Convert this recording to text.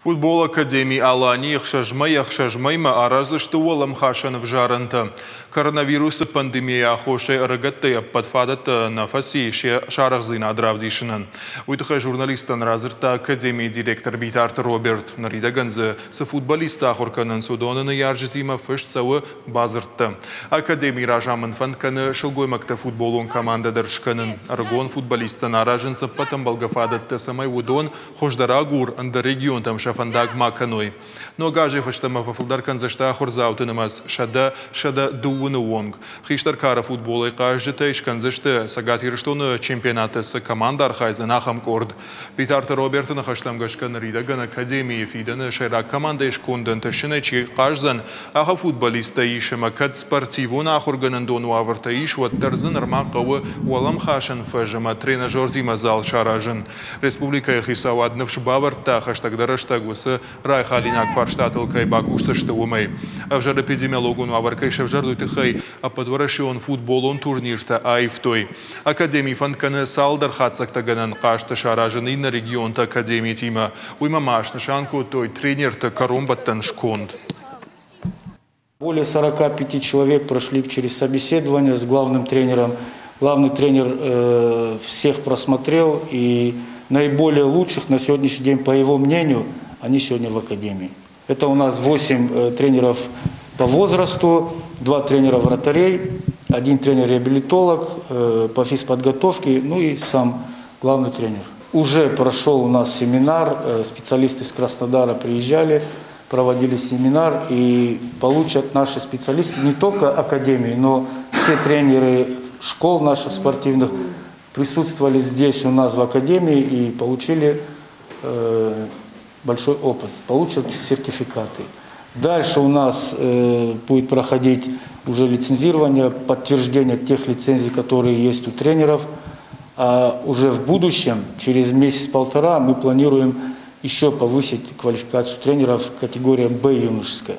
Футбол академии Алани яхшажмайма аразышты олам хашанов жарынты. Коронавирусы пандемия хошай ырыгатты подфадат нафаси шарахзина адравдишынын. Уйтыхай журналистан разырта академии директор Битарт Роберт Наридаганзы с футболиста ахурканын судонын яржитима фышцавы базыртты. Академии ражамын фанканы шылгоймакта футболун командадыршканын. Аргон футболистан аражынсы патам балгафадатты самай удон хождарагур анда регион там фандак маканой. Но гажи фаштама фафулдаркан зашта хорзаутынымас шада дуыны вонг. Хиштаркара футболы каждыта ишканзышты сагат ирштоны чемпионаты с командар хайзен ахам корд. Битарта Робертына хаштам гашкан ридаган академии фиданы шайрак команда ишкондын ташыны чи кажзан аха футболиста ишема кад спортивун ахурганын дону аварта иш ваттарзын армақавы уалам хашан фажама тренажер димазал шаражын. Республика хисавадны вшбаварта хаштагдарыштаг высы райхалиняк фарштатылкай бакушсы штуумай. Авжар эпидемиологун аваркай шавжар тыхай а подворашион футболон турнирта айфтой. Академии фанканы салдар хатсактаганан кашты шаражын инна регионта академии тима. Уйма машны шанку той тренер-то корумбаттан шконд. Более 45 человек прошли через собеседование с главным тренером. Главный тренер всех просмотрел, и наиболее лучших на сегодняшний день, по его мнению, они сегодня в академии. Это у нас 8 тренеров по возрасту, 2 тренера вратарей, 1 тренер-реабилитолог по физподготовке, ну и сам главный тренер. Уже прошел у нас семинар, специалисты из Краснодара приезжали, проводили семинар, и получат наши специалисты не только академии, но все тренеры школ наших спортивных присутствовали здесь у нас в академии и получили большой опыт, получат сертификаты. Дальше у нас будет проходить уже лицензирование, подтверждение тех лицензий, которые есть у тренеров. А уже в будущем, через месяц-полтора, мы планируем еще повысить квалификацию тренеров категория Б юношеская.